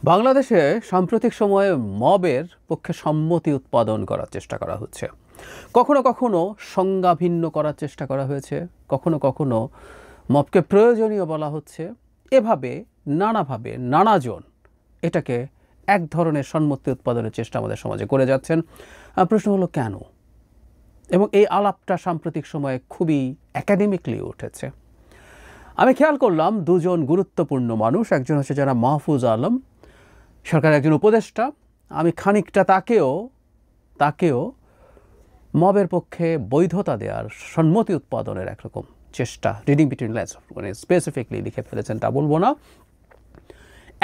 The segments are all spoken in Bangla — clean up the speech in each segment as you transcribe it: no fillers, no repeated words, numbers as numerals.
বাংলাদেশে সাম্প্রতিক সময়ে মবের পক্ষে সম্মতি উৎপাদন করার চেষ্টা করা হচ্ছে। কখনো কখনো সংজ্ঞা ভিন্ন করার চেষ্টা করা হয়েছে, কখনো কখনো মবকে প্রয়োজনীয় বলা হচ্ছে। এভাবে নানাভাবে নানাজন এটাকে এক ধরনের সম্মতি উৎপাদনের চেষ্টা আমাদের সমাজে করে যাচ্ছেন। প্রশ্ন হলো কেন? এবং এই আলাপটা সাম্প্রতিক সময়ে খুবই একাডেমিকলি উঠেছে। আমি খেয়াল করলাম দুজন গুরুত্বপূর্ণ মানুষ, একজন হচ্ছে যারা মাহফুজ আলম, সরকারের একজন উপদেষ্টা। আমি খানিকটা তাকেও মবের পক্ষে বৈধতা দেওয়ার সম্মতি উৎপাদনের একরকম চেষ্টা, রিডিং বিটুইন লাইনস মানে স্পেসিফিকলি লিখে ফেলেছেন তা বলবো না।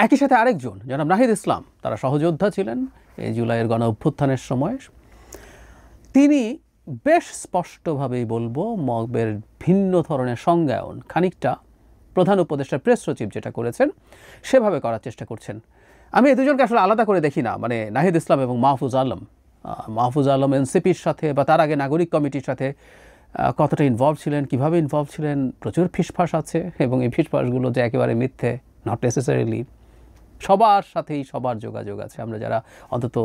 একই সাথে আরেকজন জনাব নাহিদ ইসলাম, তারা সহযোদ্ধা ছিলেন এই জুলাইয়ের গণ অভ্যুত্থানের সময়। তিনি বেশ স্পষ্টভাবেই বলবো মবের ভিন্ন ধরনের সংজ্ঞায়ন খানিকটা প্রধান উপদেষ্টার প্রেস সচিব যেটা করেছেন সেভাবে করার চেষ্টা করছেন। আমি এই দুজনকে আসলে আলাদা করে দেখি না, মানে নাহিদ ইসলাম এবং মাহফুজ আলম এনসিপির সাথে বা তার আগে নাগরিক কমিটির সাথে কতটা ইনভলভ ছিলেন, কিভাবে ইনভলভ ছিলেন, প্রচুর ফিসফাস আছে এবং এই ফিসফাসগুলো যে একেবারে মিথ্যে, নট নেসেসারিলি। সবার সাথেই সবার যোগাযোগ আছে। আমরা যারা অন্তত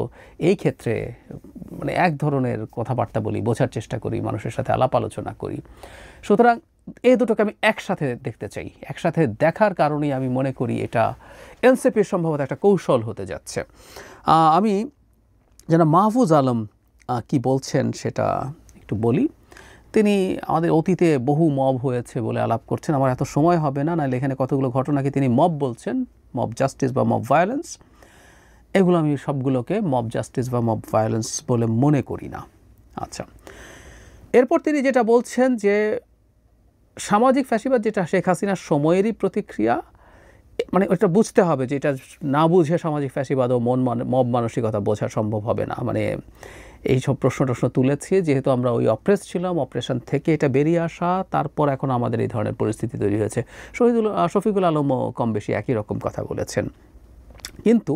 এই ক্ষেত্রে মানে এক ধরনের কথাবার্তা বলি, বোঝার চেষ্টা করি, মানুষের সাথে আলাপ আলোচনা করি। সুতরাং এই দুটোকে আমি একসাথে দেখতে চাই। একসাথে দেখার কারণেই আমি মনে করি এটা এনসিপির সম্ভবত একটা কৌশল হতে যাচ্ছে। আমি যেন মাহফুজ আলম কি বলছেন সেটা একটু বলি। তিনি আমাদের অতীতে বহু মব হয়েছে বলে আলাপ করছেন। আমার এত সময় হবে না, নাহলে এখানে কতগুলো ঘটনাকে তিনি মব বলছেন, মব জাস্টিস বা মব ভায়োলেন্স। এগুলো আমি সবগুলোকে মব জাস্টিস বা মব ভায়োলেন্স বলে মনে করি না। আচ্ছা, এরপর তিনি যেটা বলছেন যে সামাজিক ফ্যাসিবাদ যেটা শেখ হাসিনার সময়েরই প্রতিক্রিয়া, মানে ওটা বুঝতে হবে যে এটা না বুঝে সামাজিক ফ্যাসিবাদ ও মব মানসিকতা বোঝা সম্ভব হবে না। মানে এই সব প্রশ্ন তুলেছি যেহেতু আমরা ওই অপ্রেস ছিলাম, অপারেশন থেকে এটা বেরিয়ে আসা, তারপর এখন আমাদের এই ধরনের পরিস্থিতি তৈরি হয়েছে। শফিকুল আলমও কম বেশি একই রকম কথা বলেছেন। কিন্তু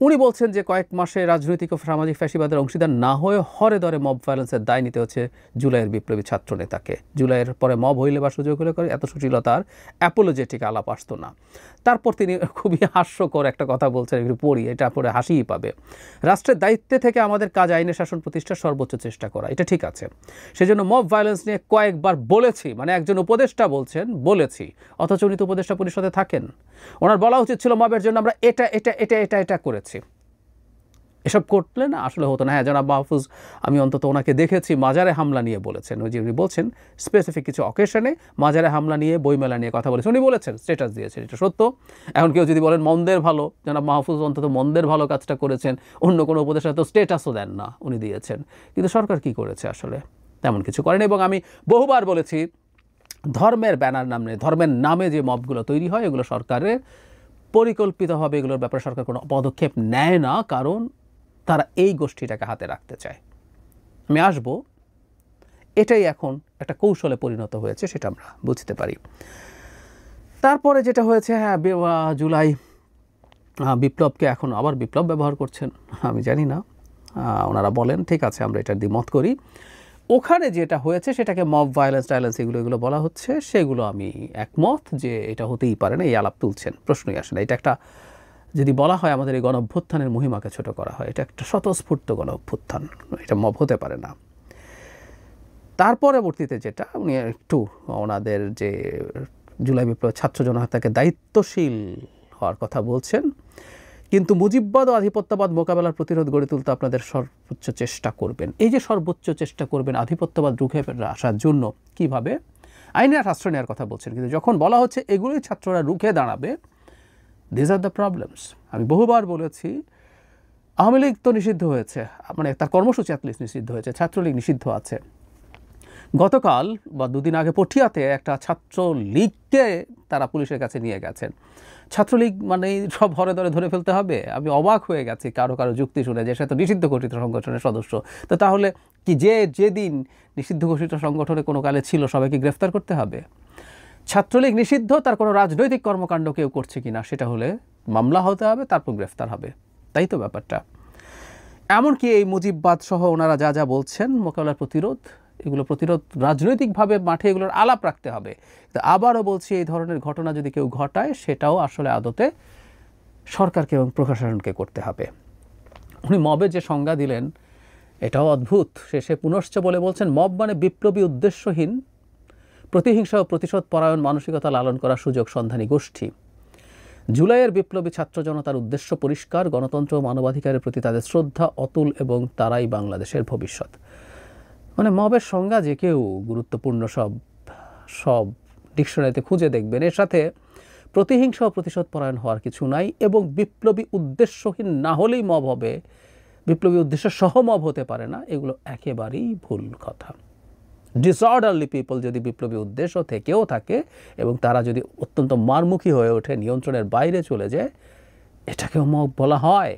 উনি বলছেন যে কয়েক মাসে রাজনৈতিক ও সামাজিক ফ্যাসিবাদের অংশীদার না হয়ে হরে দরে মব ভায়োলেন্সের দায় নিতে হচ্ছে জুলাইয়ের বিপ্লবী ছাত্র নেতাকে। জুলাইয়ের পরে মব হইলে বা সুযোগ হলে করে এত সুশীলতার অ্যাপোলজেটিক আলাপ আসতো না। তারপর তিনি খুবই হাস্যকর একটা কথা বলছেন, একটু পড়ি, এটা পরে হাসিই পাবে। রাষ্ট্রের দায়িত্বে থেকে আমাদের কাজ আইনের শাসন প্রতিষ্ঠার সর্বোচ্চ চেষ্টা করা, এটা ঠিক আছে। সেজন্য মব ভায়োলেন্স নিয়ে কয়েকবার বলেছি, মানে একজন উপদেষ্টা বলছেন বলেছি, অথচ উনি তো উপদেষ্টা পরিষদে থাকেন। ওনার বলা উচিত ছিল মবের জন্য আমরা এটা করেছি। এসব করলে না আসলে হতো না। হ্যাঁ, জনাব মাহফুজ, আমি অন্তত ওনাকে দেখেছি মাজারে হামলা নিয়ে বলেছেন। ওই যে উনি বলছেন স্পেসিফিক কিছু অকেশনে মাজারে হামলা নিয়ে, বইমেলা নিয়ে কথা বলেছেন, উনি বলেছেন, স্ট্যাটাস দিয়েছেন, এটা সত্য। এখন কেউ যদি বলেন মন্দের ভালো, জনাব মাহফুজ অন্তত মন্দের ভালো কাজটা করেছেন, অন্য কোনো উপদেষ্টা তো স্ট্যাটাসও দেন না, উনি দিয়েছেন। কিন্তু সরকার কি করেছে? আসলে তেমন কিছু করেনি। এবং আমি বহুবার বলেছি ধর্মের ব্যানার নামে, ধর্মের নামে যে মবগুলো তৈরি হয় এগুলো সরকারের পরিকল্পিতভাবে, এগুলোর ব্যাপারে সরকার কোনো পদক্ষেপ নেয় না, কারণ তারা এই গোষ্ঠীটাকে হাতে রাখতে চায়। আমি আসবো, এটাই এখন একটা কৌশলে পরিণত হয়েছে, সেটা আমরা বুঝতে পারি। তারপরে যেটা হয়েছে, হ্যাঁ, জুলাই বিপ্লবকে এখন আবার বিপ্লব ব্যবহার করছেন, আমি জানি না। ওনারা বলেন ঠিক আছে, আমরা এটার দ্বিমত করি। ওখানে যেটা হয়েছে সেটাকে মব ভায়োলেন্স টাইলেন্স এগুলো বলা হচ্ছে, সেগুলো আমি একমত যে এটা হতেই পারে না। এই আলাপ তুলছেন, প্রশ্নই আসে না। এটা একটা, যদি বলা হয় আমাদের এই গণ অভ্যুত্থানের মহিমাকে ছোট করা হয়, এটা একটা স্বতঃস্ফূর্ত গণ অভ্যুত্থান, এটা মব হতে পারে না। তার পরবর্তীতে যেটা উনি একটু ওনাদের যে জুলাই বিপ্লব ছাত্র জনতাকে দায়িত্বশীল হওয়ার কথা বলছেন, কিন্তু মুজিববাদ ও আধিপত্যবাদ মোকাবেলার প্রতিরোধ গড়ে তুলতে আপনাদের সর্বোচ্চ চেষ্টা করবেন। এই যে সর্বোচ্চ চেষ্টা করবেন আধিপত্যবাদ রুখে আসার জন্য, কিভাবে? আইনের আশ্রয় নেওয়ার কথা বলছেন, কিন্তু যখন বলা হচ্ছে এগুলোই ছাত্ররা রুখে দাঁড়াবে, দিস আর দ্য প্রবলেমস। আমি বহুবার বলেছি আওয়ামী লীগ তো নিষিদ্ধ হয়েছে, মানে তার কর্মসূচি অ্যাটলিস্ট নিষিদ্ধ হয়েছে, ছাত্রলীগ নিষিদ্ধ আছে। গতকাল বা দুদিন আগে পটিয়াতে একটা ছাত্রলীগকে তারা পুলিশের কাছে নিয়ে গেছেন। ছাত্রলীগ মানে সব হরে ধরে ফেলতে হবে? আমি অবাক হয়ে গেছি কারো যুক্তি শুনে যে সে তো নিষিদ্ধ ঘোষিত সংগঠনের সদস্য। তো তাহলে কি যেদিন নিষিদ্ধ ঘোষিত সংগঠনে কোনো কালে ছিল সবাইকে গ্রেফতার করতে হবে? ছাত্রলীগ নিষিদ্ধ, তার কোনো রাজনৈতিক কর্মকাণ্ড কেউ করছে কিনা সেটা হলে মামলা হতে হবে, তারপর গ্রেফতার হবে, তাই তো ব্যাপারটা। এমনকি এই মুজিববাদ সহ ওনারা যা বলছেন মোকাবেলার প্রতিরোধ, এগুলো প্রতিরোধ রাজনৈতিকভাবে মাঠে এগুলোর আলাপ রাখতে হবে। তো আবারও বলছি, এই ধরনের ঘটনা যদি কেউ ঘটায় সেটাও আসলে আদতে সরকারকে এবং প্রশাসনকে করতে হবে। উনি মবের যে সংজ্ঞা দিলেন এটাও অদ্ভুত। শেষে পুনশ্চ বলে বলছেন, মব মানে বিপ্লবী উদ্দেশ্যহীন প্রতিহিংসা ও প্রতিশোধ পরায়ণ মানসিকতা লালন করা সুযোগ সন্ধানী গোষ্ঠী। জুলাইয়ের বিপ্লবী ছাত্র জনতার উদ্দেশ্য পরিষ্কার, গণতন্ত্র ও মানবাধিকারের প্রতি তাদের শ্রদ্ধা অতুল এবং তারাই বাংলাদেশের ভবিষ্যৎ। মানে মবের সংজ্ঞা যে কেউ গুরুত্বপূর্ণ সব ডিকশনারিতে খুঁজে দেখবেন। এর সাথে প্রতিহিংসা ও প্রতিশোধ পরায়ণ হওয়ার কিছু নাই, এবং বিপ্লবী উদ্দেশ্যহীন না হলেই মব হবে, বিপ্লবী উদ্দেশ্য সহ মব হতে পারে না, এগুলো একেবারেই ভুল কথা। ডিসঅর্ডারলি পিপল যদি বিপ্লবী উদ্দেশ্য থেকেও থাকে এবং তারা যদি অত্যন্ত মারমুখী হয়ে ওঠে, নিয়ন্ত্রণের বাইরে চলে যায়, এটাকেও মব বলা হয়,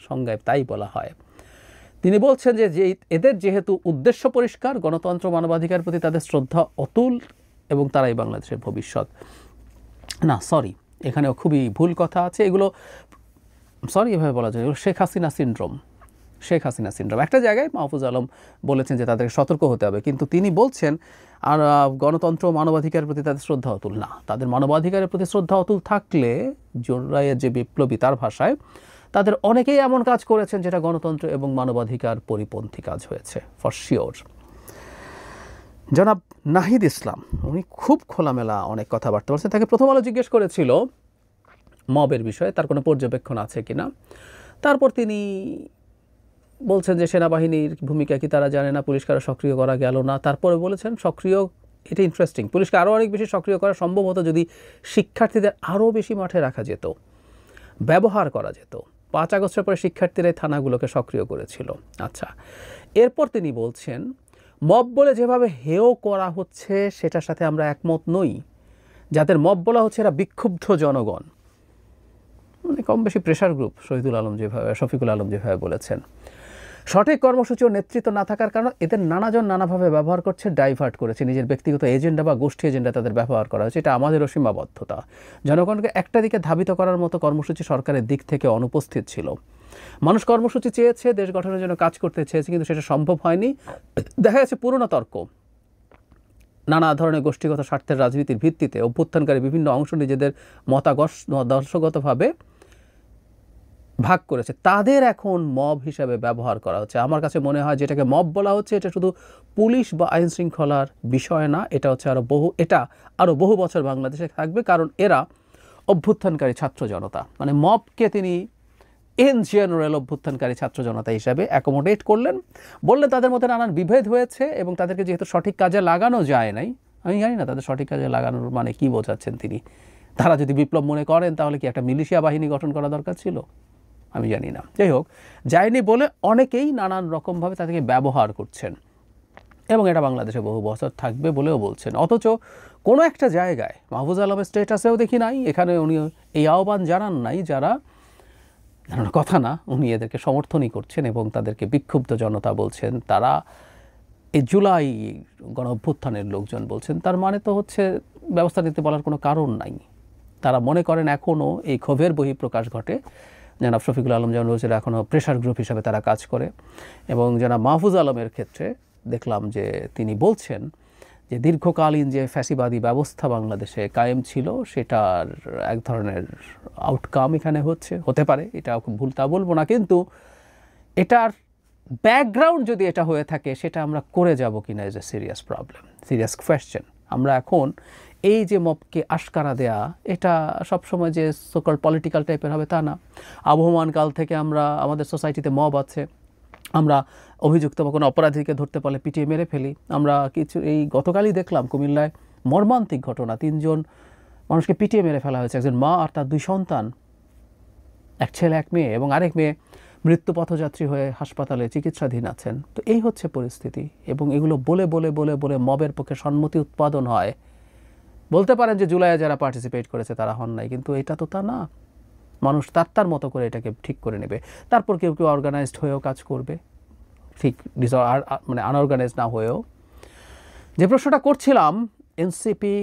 সংজ্ঞায় তাই বলা হয়। তিনি বলছেন যে এদের যেহেতু উদ্দেশ্য পরিষ্কার, গণতন্ত্র মানবাধিকারের প্রতি তাদের শ্রদ্ধা অতুল এবং তারাই বাংলাদেশের ভবিষ্যৎ। না সরি, এখানেও খুবই ভুল কথা আছে। এগুলো সরি এভাবে বলা যায়, এগুলো শেখ হাসিনা সিনড্রোম। একটা জায়গায় মাহফুজ আলম বলেছেন যে তাদেরকে সতর্ক হতে হবে, কিন্তু তিনি বলছেন আর গণতন্ত্র মানবাধিকারের প্রতি তাদের শ্রদ্ধা অতুল না। তাদের মানবাধিকারের প্রতি শ্রদ্ধা অতুল থাকলে জুলাইয়ের যে বিপ্লবী, তার ভাষায় তাদের অনেকেই এমন কাজ করেছেন যেটা গণতন্ত্র এবং মানবাধিকার পরিপন্থী কাজ হয়েছে, ফর শিওর। জনাব নাহিদ ইসলাম উনি খুব খোলামেলা অনেক কথাবার্তা বলছেন। তাকে প্রথম আলো জিজ্ঞেস করেছিল মবের বিষয়ে তার কোনো পর্যবেক্ষণ আছে কিনা। তারপর তিনি বলছেন যে সেনাবাহিনীর ভূমিকা কি তারা জানে না, পুলিশকে আরও সক্রিয় করা গেল না। তারপরে বলেছেন সক্রিয়, এটা ইন্টারেস্টিং, পুলিশকে আরও অনেক বেশি সক্রিয় করা সম্ভব হতো যদি শিক্ষার্থীদের আরও বেশি মাঠে রাখা যেত, ব্যবহার করা যেত। 5 আগস্টের পরে শিক্ষার্থীরা থানাগুলোকে সক্রিয় করেছিল। আচ্ছা, এরপর তিনি বলছেন মব বলে যেভাবে হেয় করা হচ্ছে সেটার সাথে আমরা একমত নই। যাদের মব বলা হচ্ছে এরা বিক্ষুব্ধ জনগণ, মানে কম বেশি প্রেশার গ্রুপ। শফিকুল আলম যেভাবে বলেছেন, সঠিক কর্মসূচি ও নেতৃত্ব না থাকার কারণে এদের নানাজন নানাভাবে ব্যবহার করছে, ডাইভার্ট করেছে, নিজের ব্যক্তিগত এজেন্ডা বা গোষ্ঠী এজেন্ডা তাদের ব্যবহার করা হয়েছে। এটা আমাদেরও সীমাবদ্ধতা। জনগণকে একটা দিকে ধাবিত করার মতো কর্মসূচি সরকারের দিক থেকে অনুপস্থিত ছিল। মানুষ কর্মসূচি চেয়েছে, দেশ গঠনের জন্য কাজ করতে চেয়েছে, কিন্তু সেটা সম্ভব হয়নি। দেখা যাচ্ছে পুরনো তর্ক, নানা ধরনের গোষ্ঠীগত স্বার্থের রাজনীতির ভিত্তিতে অভ্যুত্থানকারী বিভিন্ন অংশ নিজেদের মতাদর্শগতভাবে ভাগ করেছে, তাদের এখন মব হিসাবে ব্যবহার করা হচ্ছে। আমার কাছে মনে হয় যেটাকে মব বলা হচ্ছে এটা শুধু পুলিশ বা আইন শৃঙ্খলার বিষয় না, এটা হচ্ছে আরও বহু বছর বাংলাদেশে থাকবে, কারণ এরা অভ্যুত্থানকারী ছাত্র জনতা। মানে মবকে তিনি ইন জেনারেল অভ্যুত্থানকারী ছাত্র জনতা হিসাবে অ্যাকোমোডেট করলেন, বললেন তাদের মধ্যে নানান বিভেদ হয়েছে এবং তাদেরকে যেহেতু সঠিক কাজে লাগানো যায় নাই, আমি জানি না তাদের সঠিক কাজে লাগানোর মানে কি বোঝাচ্ছেন তিনি। তারা যদি বিপ্লব মনে করেন তাহলে কি একটা মিলিশিয়া বাহিনী গঠন করা দরকার ছিল, আমি জানি না। যাই হোক, যায়নি বলে অনেকেই নানান রকমভাবে তাদেরকে ব্যবহার করছেন এবং এটা বাংলাদেশে বহু বছর থাকবে বলেও বলছেন। অথচ কোনো একটা জায়গায় মাহফুজ আলমের স্টেটাসেও দেখি নাই, এখানে উনি এই আহ্বান জানান নাই, যারা জানানোর কথা না, উনি এদেরকে সমর্থনই করছেন এবং তাদেরকে বিক্ষুব্ধ জনতা বলছেন, তারা এই জুলাই গণ অভ্যুত্থানের লোকজন বলছেন। তার মানে তো হচ্ছে ব্যবস্থা নিতে বলার কোনো কারণ নাই। তারা মনে করেন এখনও এই ক্ষোভের বহিঃপ্রকাশ ঘটে। জনাব শফিকুল আলম যেমন বলছিল এখনও প্রেশার গ্রুপ হিসাবে তারা কাজ করে, এবং জনাব মাহফুজ আলমের ক্ষেত্রে দেখলাম যে তিনি বলছেন যে দীর্ঘকালীন যে ফ্যাসিবাদী ব্যবস্থা বাংলাদেশে কায়েম ছিল সেটার এক ধরনের আউটকাম এখানে হতে পারে, এটা খুব ভুল তা বলবো না, কিন্তু এটার ব্যাকগ্রাউন্ড যদি এটা হয়ে থাকে সেটা আমরা করে যাব কিনা is a serious problem, serious question. আমরা এখন এই যে মবকে আশকারা দেয়া, এটা সবসময় যে সকল পলিটিক্যাল টাইপের হবে তা না। আবহমান কাল থেকে আমাদের সোসাইটিতে মব আছে, আমরা অভিযুক্ত বা কোনো অপরাধীকে ধরতে পারলে পিটিয়ে মেরে ফেলি। আমরা এই গতকালই দেখলাম কুমিল্লায় মর্মান্তিক ঘটনা, 3 জন মানুষকে পিটিয়ে মেরে ফেলা হয়েছে, একজন মা আর তার 2 সন্তান, এক ছেলে এক মেয়ে, এবং আরেক মেয়ে মৃত্যু পথযাত্রী হয়ে হাসপাতালে চিকিৎসাধীন আছেন। তো এই হচ্ছে পরিস্থিতি, এবং এগুলো বলে বলে বলে বলে মবের পক্ষে সম্মতি উৎপাদন হয়। বলতে পারেন যে জুলাইয়ে যারা পার্টিসিপেট করেছে তারা হন নাই, কিন্তু এটা তো তা না। মানুষ তার মতো করে এটাকে ঠিক করে নেবে। তারপর কেউ কেউ অর্গানাইজড হয়েও কাজ করবে, ঠিক মানে আনঅর্গানাইজড না হয়েও। যে প্রশ্নটা করছিলাম এনসিপি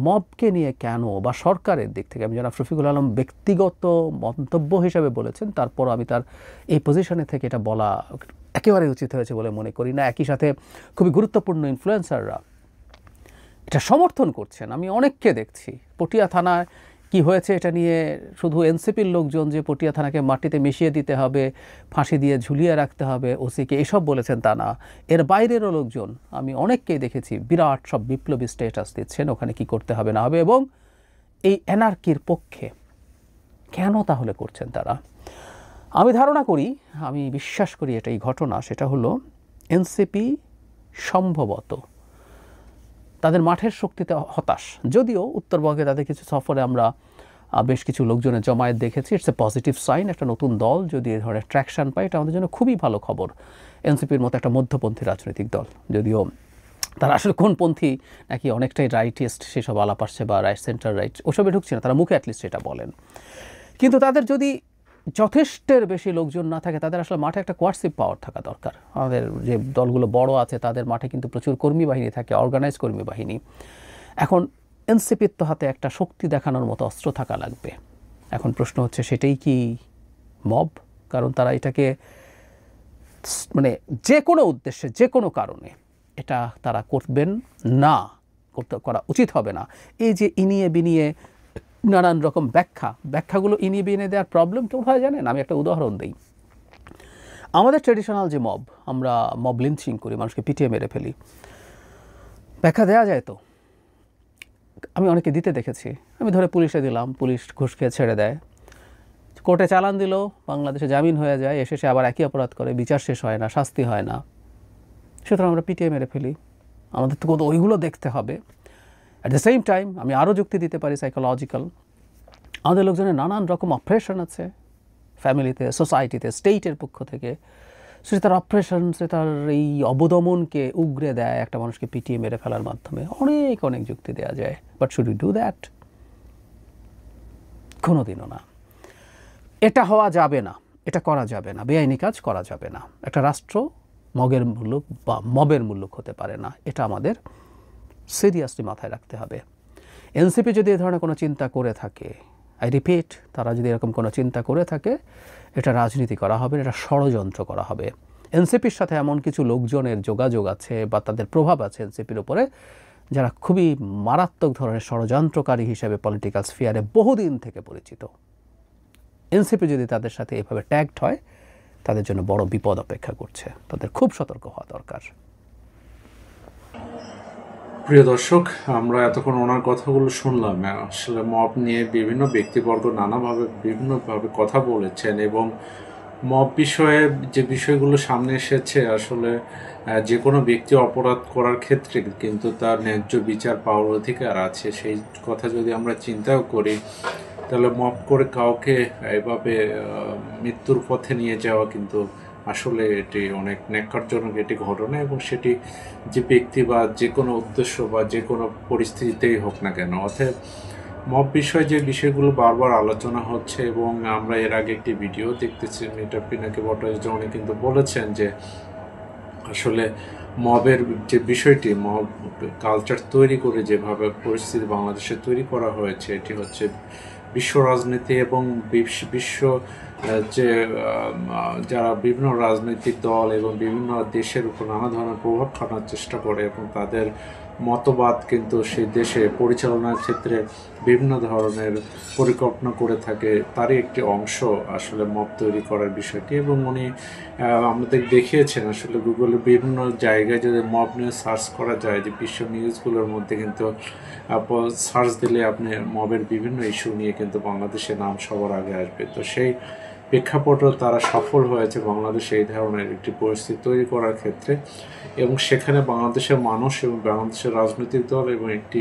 মবকে নিয়ে কেন, বা সরকারের দিক থেকে, আমি জনাব শফিকুল আলম ব্যক্তিগত মন্তব্য হিসাবে বলেছেন, তারপর আমি তার এই পজিশনে থেকে এটা বলা একেবারে উচিত হয়েছে বলে মনে করি না। একই সাথে খুবই গুরুত্বপূর্ণ ইনফ্লুয়েন্সাররা এটা সমর্থন করছেন। আমি অনেককে দেখছি, পটিয়া থানায় কি হয়েছে এটা নিয়ে শুধু এনসিপির লোকজন যে পটিয়া থানাকে মাটিতে মিশিয়ে দিতে হবে, ফাঁসি দিয়ে ঝুলিয়ে রাখতে হবে ওসিকে, এসব বলেছেন তা না। এর বাইরেরও লোকজন আমি অনেককেই দেখেছি বিরাট সব বিপ্লবী স্ট্যাটাস দিচ্ছেন ওখানে কি করতে হবে না হবে, এবং এই অ্যানার্কির পক্ষে। কেন তাহলে করছেন তারা? আমি ধারণা করি, আমি বিশ্বাস করি এটা এই ঘটনা, সেটা হলো এনসিপি সম্ভবত তাদের মাঠের শক্তিতে হতাশ। যদিও উত্তরবঙ্গে তাদের কিছু সফরে আমরা বেশ কিছু লোকজনের জমায়েত দেখেছি, ইটস এ পজিটিভ সাইন। একটা নতুন দল যদি এ ধরনের ট্র্যাকশন পায় এটা আমাদের জন্য খুবই ভালো খবর। এনসিপির মতো একটা মধ্যপন্থী রাজনৈতিক দল, যদিও তারা আসলে কোন পন্থী নাকি অনেকটাই রাইটিস্ট সেসব আলাপ আসছে, বা রাইট সেন্টার রাইট ওসবে ঢুকছে না, তারা মুখে অ্যাটলিস্ট সেটা বলেন। কিন্তু তাদের যদি যথেষ্টের বেশি লোকজন না থাকে, তাদের আসলে মাঠে একটা কোয়ার্সিভ পাওয়ার থাকা দরকার। আমাদের যে দলগুলো বড় আছে তাদের মাঠে কিন্তু প্রচুর কর্মী বাহিনী থাকে, অর্গানাইজ কর্মী বাহিনী। এখন এনসিপির তো হাতে একটা শক্তি দেখানোর মতো অস্ত্র থাকা লাগবে। এখন প্রশ্ন হচ্ছে সেটাই কি মব? কারণ তারা এটাকে মানে যে কোনো উদ্দেশ্যে যে কোনো কারণে এটা তারা করবেন না, করা উচিত হবে না। এই যে ইনিয়ে বিনিয়ে নানান রকম ব্যাখ্যাগুলো ইনিয়ে বিনিয়ে দেওয়ার প্রবলেম কেমন হয় জানেন? আমি একটা উদাহরণ দিই। আমাদের ট্রেডিশনাল যে মব, আমরা মব লিঞ্চিং করি, মানুষকে পিটিয়ে মেরে ফেলি, ব্যাখ্যা দেওয়া যায় তো? আমি অনেকে দিতে দেখেছি। আমি ধরে পুলিশে দিলাম, পুলিশ ঘুষ খেয়ে ছেড়ে দেয়, কোর্টে চালান দিল, বাংলাদেশে জামিন হয়ে যায়, এসে সে আবার একই অপরাধ করে, বিচার শেষ হয় না, শাস্তি হয় না, সুতরাং আমরা পিটিয়ে মেরে ফেলি। আমাদের তো কত ওইগুলো দেখতে হবে। অ্যাট দ্য সেম টাইম আমি আরও যুক্তি দিতে পারি সাইকোলজিক্যাল। আমাদের লোকজনের নানান রকম অপারেশন আছে ফ্যামিলিতে, সোসাইটিতে, স্টেটের পক্ষ থেকে। সে তার অপারেশন, সে তার এই অবদমনকে উগরে দেয় একটা মানুষকে পিটিয়ে মেরে ফেলার মাধ্যমে। অনেক অনেক যুক্তি দেওয়া যায়, but should you do that? কোনোদিনও না। এটা হওয়া যাবে না, এটা করা যাবে না, বেআইনি কাজ করা যাবে না। একটা রাষ্ট্র মগের মুল্লুক বা মবের মুল্লুক হতে পারে না, এটা আমাদের সিরিয়াসলি মাথায় রাখতে হবে। এনসিপি যদি এ ধরনের কোনো চিন্তা করে থাকে, আই রিপিট, তারা যদি এরকম কোনো চিন্তা করে থাকে, এটা রাজনীতি করা হবে, এটা ষড়যন্ত্র করা হবে। এনসিপির সাথে এমন কিছু লোকজনের যোগাযোগ আছে বা তাদের প্রভাব আছে এনসিপির উপরে, যারা খুবই মারাত্মক ধরনের ষড়যন্ত্রকারী হিসেবে পলিটিক্যাল স্ফিয়ারে বহুদিন থেকে পরিচিত। এনসিপি যদি তাদের সাথে এভাবে ট্যাগড হয়, তাদের জন্য বড় বিপদ অপেক্ষা করছে। তাদের খুব সতর্ক হওয়া দরকার। প্রিয় দর্শক, আমরা এতক্ষণ ওনার কথাগুলো শুনলাম। আসলে মব নিয়ে বিভিন্ন ব্যক্তিবর্গ বিভিন্নভাবে কথা বলেছেন, এবং মব বিষয়ে যে বিষয়গুলো সামনে এসেছে, আসলে যে কোনো ব্যক্তি অপরাধ করার ক্ষেত্রে কিন্তু তার ন্যায্য বিচার পাওয়ার অধিকার আছে। সেই কথা যদি আমরা চিন্তাও করি, তাহলে মব করে কাউকে এভাবে মৃত্যুর পথে নিয়ে যাওয়া কিন্তু আসলে এটি অনেক ন্যাক্কারজনক একটি ঘটনা, এবং সেটি যে ব্যক্তি বা যে কোনো উদ্দেশ্য বা যে কোনো পরিস্থিতিতেই হোক না কেন। অতএব মব বিষয়ে যে বিষয়গুলো বারবার আলোচনা হচ্ছে, এবং আমরা এর আগে একটি ভিডিও দেখতেছি, মিটার পিনাকি ভট্টাচার্য উনি কিন্তু বলেছেন যে আসলে মবের যে বিষয়টি, মব কালচার তৈরি করে যেভাবে পরিস্থিতি বাংলাদেশে তৈরি করা হয়েছে, এটি হচ্ছে বিশ্ব রাজনীতি এবং বিশ্ব যে যারা বিভিন্ন রাজনৈতিক দল এবং বিভিন্ন দেশের উপর নানা ধরনের প্রভাব খাটানোর চেষ্টা করে, এবং তাদের মতবাদ কিন্তু সেই দেশে পরিচালনার ক্ষেত্রে বিভিন্ন ধরনের পরিকল্পনা করে থাকে, তারই একটি অংশ আসলে মব তৈরি করার বিষয়টি। এবং উনি আমাদের দেখিয়েছেন আসলে গুগলের বিভিন্ন জায়গায় যদি মব নিয়ে সার্চ করা যায়, যে বিশ্ব নিউজগুলোর মধ্যে কিন্তু সার্চ দিলে আপনি মবের বিভিন্ন ইস্যু নিয়ে কিন্তু বাংলাদেশের নাম সবার আগে আসবে। তো সেই প্রেক্ষাপটও তারা সফল হয়েছে বাংলাদেশে এই ধরনের একটি পরিস্থিতি তৈরি করার ক্ষেত্রে, এবং সেখানে বাংলাদেশের মানুষ এবং বাংলাদেশের রাজনৈতিক দল এবং একটি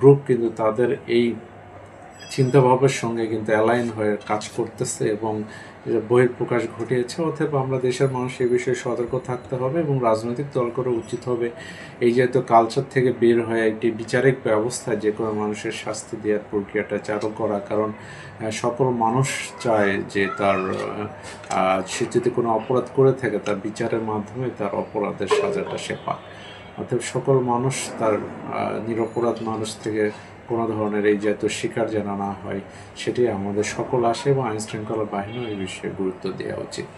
গ্রুপ কিন্তু তাদের এই চিন্তাভাবের সঙ্গে কিন্তু অ্যালাইন হয়ে কাজ করতেছে এবং বহিঃপ্রকাশ ঘটিয়েছে। অতএব আমরা দেশের মানুষ এই বিষয়ে সতর্ক থাকতে হবে, এবং রাজনৈতিক দলগুলো উচিত হবে এই যেহেতু কালচার থেকে বের হয়ে একটি বিচারিক ব্যবস্থায় যে কোনো মানুষের শাস্তি দেওয়ার প্রক্রিয়াটা চালু করা। কারণ সকল মানুষ চায় যে তার সে যদি কোনো অপরাধ করে থাকে, তার বিচারের মাধ্যমে তার অপরাধের সাজাটা সে পায়। অতএব সকল মানুষ তার নিরপরাধ মানুষ থেকে কোনো ধরনের এই জাতীয় শিকার যেন না হয়, সেটি আমাদের সকল আশা, এবং আইনশৃঙ্খলা বাহিনীও এই বিষয়ে গুরুত্ব দেওয়া উচিত।